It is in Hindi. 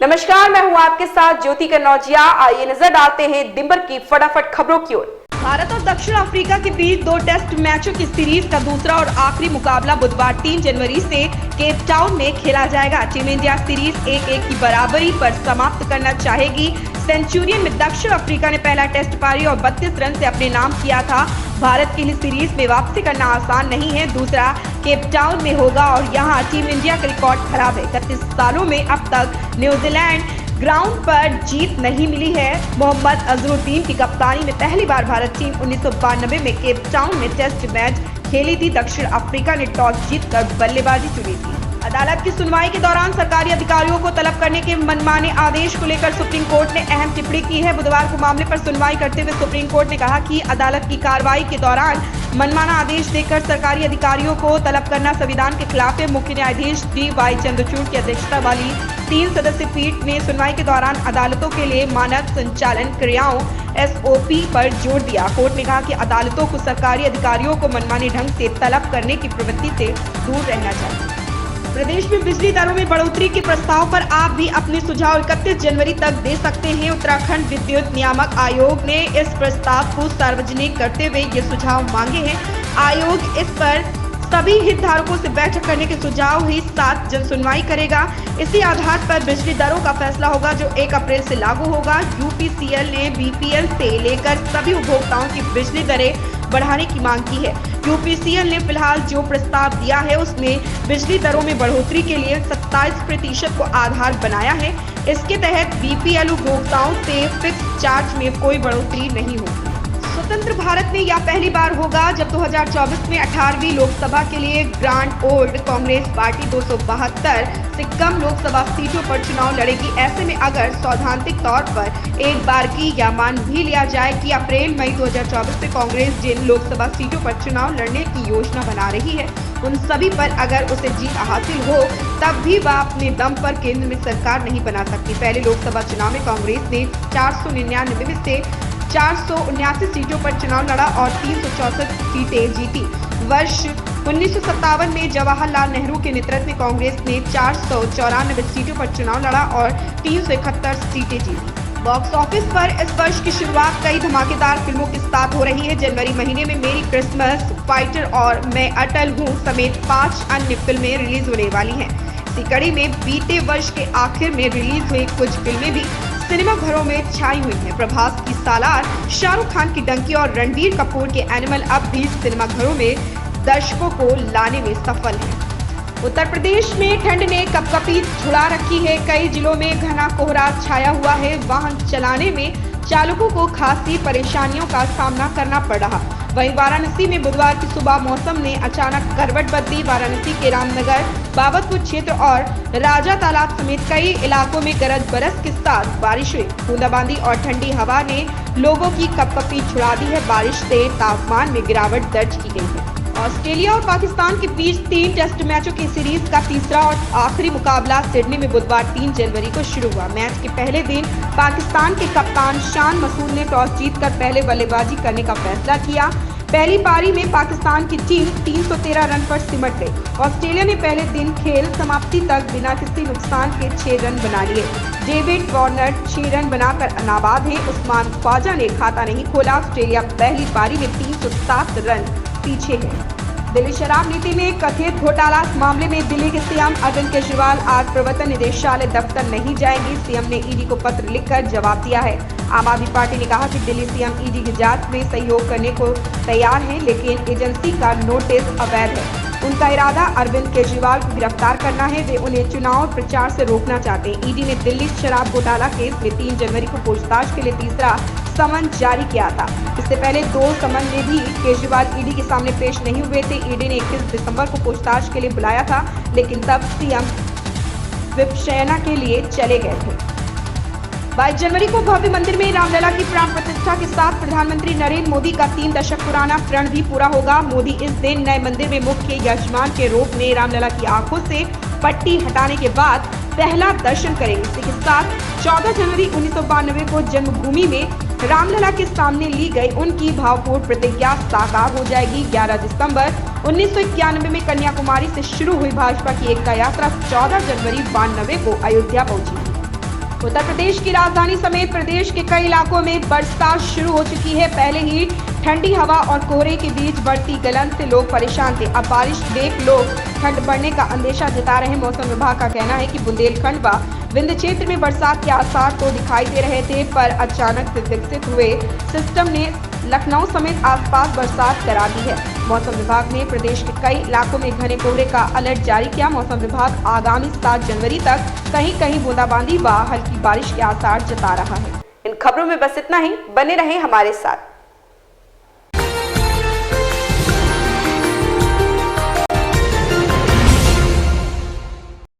नमस्कार, मैं हूं आपके साथ ज्योति कन्नौजिया। आइए नजर डालते हैं दिन भर की फटाफट खबरों की ओर। भारत और दक्षिण अफ्रीका के बीच 2 टेस्ट मैचों की सीरीज का दूसरा और आखिरी मुकाबला बुधवार 3 जनवरी से केप टाउन में खेला जाएगा। टीम इंडिया सीरीज 1-1 की बराबरी पर समाप्त करना चाहेगी। सेंचुरियन में दक्षिण अफ्रीका ने पहला टेस्ट पारी और 32 रन से अपने नाम किया था। भारत के लिए सीरीज में वापसी करना आसान नहीं है। दूसरा केप टाउन में होगा और यहाँ टीम इंडिया का रिकॉर्ड खराब है। 31 सालों में अब तक न्यूजीलैंड ग्राउंड पर जीत नहीं मिली है। मोहम्मद अजहरुद्दीन की कप्तानी में पहली बार भारत टीम 1992 में केप टाउन में टेस्ट मैच खेली थी। दक्षिण अफ्रीका ने टॉस जीतकर बल्लेबाजी चुनी थी। अदालत की सुनवाई के दौरान सरकारी अधिकारियों को तलब करने के मनमाने आदेश को लेकर सुप्रीम कोर्ट ने अहम टिप्पणी की है। बुधवार को मामले पर सुनवाई करते हुए सुप्रीम कोर्ट ने कहा कि अदालत की कार्रवाई के दौरान मनमाना आदेश देकर सरकारी अधिकारियों को तलब करना संविधान के खिलाफ है। मुख्य न्यायाधीश डी.वाई. चंद्रचूड़ की अध्यक्षता वाली 3 सदस्यीय पीठ ने सुनवाई के दौरान अदालतों के लिए मानक संचालन क्रियाओं SOP पर जोर दिया। कोर्ट ने कहा कि अदालतों को सरकारी अधिकारियों को मनमाने ढंग से तलब करने की प्रवृत्ति से दूर रहना चाहिए। प्रदेश में बिजली दरों में बढ़ोतरी के प्रस्ताव पर आप भी अपने सुझाव 31 जनवरी तक दे सकते हैं। उत्तराखंड विद्युत नियामक आयोग ने इस प्रस्ताव को सार्वजनिक करते हुए ये सुझाव मांगे हैं। आयोग इस पर सभी हितधारकों से बैठक करने के सुझाव ही 7 जन सुनवाई करेगा। इसी आधार पर बिजली दरों का फैसला होगा जो 1 अप्रैल से लागू होगा। UPCL ने BPL से लेकर सभी उपभोक्ताओं की बिजली दरें बढ़ाने की मांग की है। UPCL ने फिलहाल जो प्रस्ताव दिया है उसमें बिजली दरों में बढ़ोतरी के लिए 27% को आधार बनाया है। इसके तहत BPL उपभोक्ताओं से फिक्स चार्ज में कोई बढ़ोतरी नहीं होगी। स्वतंत्र भारत में यह पहली बार होगा जब 2024 में 18वीं लोकसभा के लिए ग्रांड ओल्ड कांग्रेस पार्टी 272 से कम लोकसभा सीटों पर चुनाव लड़ेगी। ऐसे में अगर सैद्धांतिक तौर पर एक बार की यह मान भी लिया जाए कि अप्रैल-मई 2024 में कांग्रेस जिन लोकसभा सीटों पर चुनाव लड़ने की योजना बना रही है उन सभी पर अगर उसे जीत हासिल हो तब भी वह अपने दम पर केंद्र में सरकार नहीं बना सकती। पहले लोकसभा चुनाव में कांग्रेस ने 499 में से 479 सीटों पर चुनाव लड़ा और 364 सीटें जीती। वर्ष 1957 में जवाहरलाल नेहरू के नेतृत्व में कांग्रेस ने 494 सीटों पर चुनाव लड़ा और 371 सीटें जीती। बॉक्स ऑफिस पर इस वर्ष की शुरुआत कई धमाकेदार फिल्मों के साथ हो रही है। जनवरी महीने में मेरी क्रिसमस, फाइटर और मैं अटल हूँ समेत 5 अन्य फिल्में रिलीज होने वाली हैं। इसी कड़ी में बीते वर्ष के आखिर में रिलीज हुई कुछ फिल्में भी सिनेमा घरों में छाई हुई हैं। प्रभास की सालार, शाहरुख खान की डंकी और रणबीर कपूर के एनिमल अब भी सिनेमा घरों में दर्शकों को लाने में सफल है। उत्तर प्रदेश में ठंड ने कपकपी छुड़ा रखी है। कई जिलों में घना कोहरा छाया हुआ है। वाहन चलाने में चालकों को खासी परेशानियों का सामना करना पड़ रहा। वहीं वाराणसी में बुधवार की सुबह मौसम ने अचानक करवट बदली। वाराणसी के रामनगर, बाबतपुर क्षेत्र और राजा तालाब समेत कई इलाकों में गरज बरस के साथ बारिश हुई। बूंदाबांदी और ठंडी हवा ने लोगों की कपकपी छुड़ा दी है। बारिश से तापमान में गिरावट दर्ज की गई है। ऑस्ट्रेलिया और पाकिस्तान के बीच 3 टेस्ट मैचों की सीरीज का तीसरा और आखिरी मुकाबला सिडनी में बुधवार 3 जनवरी को शुरू हुआ। मैच के पहले दिन पाकिस्तान के कप्तान शान मसूद ने टॉस जीतकर पहले बल्लेबाजी करने का फैसला किया। पहली पारी में पाकिस्तान की टीम 313 रन पर सिमट गई। ऑस्ट्रेलिया ने पहले दिन खेल समाप्ति तक बिना किसी नुकसान के 6 रन बना लिए। डेविड वार्नर 6 रन बनाकर नाबाद है। उस्मान ख्वाजा ने खाता नहीं खोला। ऑस्ट्रेलिया पहली पारी में 307 रन पीछे है। दिल्ली शराब नीति में कथित घोटाला मामले में दिल्ली के सीएम अरविंद केजरीवाल आज प्रवर्तन निदेशालय दफ्तर नहीं जाएंगे। सीएम ने ईडी को पत्र लिखकर जवाब दिया है। आम आदमी पार्टी ने कहा कि दिल्ली सीएम ईडी की जांच में सहयोग करने को तैयार है, लेकिन एजेंसी का नोटिस अवैध है। उनका इरादा अरविंद केजरीवाल को गिरफ्तार करना है। वे उन्हें चुनाव प्रचार से रोकना चाहते हैं। ईडी ने दिल्ली शराब घोटाला केस में 3 जनवरी को पूछताछ के लिए तीसरा समन जारी किया था। इससे पहले 2 समन में भी केजरीवाल ईडी के सामने पेश नहीं हुए थे। ईडी ने 21 दिसंबर को पूछताछ के लिए बुलाया था, लेकिन तब सीएम विपश्यना के लिए चले गए थे। 22 जनवरी को भव्य मंदिर में रामलला की प्राण प्रतिष्ठा के साथ प्रधानमंत्री नरेंद्र मोदी का 3 दशक पुराना प्रण भी पूरा होगा। मोदी इस दिन नए मंदिर में मुख्य यजमान के रूप में रामलला की आंखों से पट्टी हटाने के बाद पहला दर्शन करेंगे। इसी के साथ 14 जनवरी 1992 को जन्मभूमि में रामलला के सामने ली गई उनकी भावपूर्ण प्रतिज्ञा साकार हो जाएगी। 11 दिसंबर 1991 में कन्याकुमारी से शुरू हुई भाजपा की एकता यात्रा 14 जनवरी 92 को अयोध्या पहुंची। उत्तर प्रदेश की राजधानी समेत प्रदेश के कई इलाकों में बरसात शुरू हो चुकी है। पहले ही ठंडी हवा और कोहरे के बीच बढ़ती गलन से लोग परेशान थे। अब बारिश देख लोग ठंड बढ़ने का अंदेशा जता रहे हैं। मौसम विभाग का कहना है कि बुंदेलखंड व विंध्य क्षेत्र में बरसात के आसार तो दिखाई दे रहे थे, पर अचानक से विकसित हुए सिस्टम ने लखनऊ समेत आसपास बरसात करा दी है। मौसम विभाग ने प्रदेश के कई इलाकों में घने कोहरे का अलर्ट जारी किया। मौसम विभाग आगामी 7 जनवरी तक कहीं कहीं बूंदाबांदी व हल्की बारिश के आसार जता रहा है। इन खबरों में बस इतना ही। बने रहें हमारे साथ।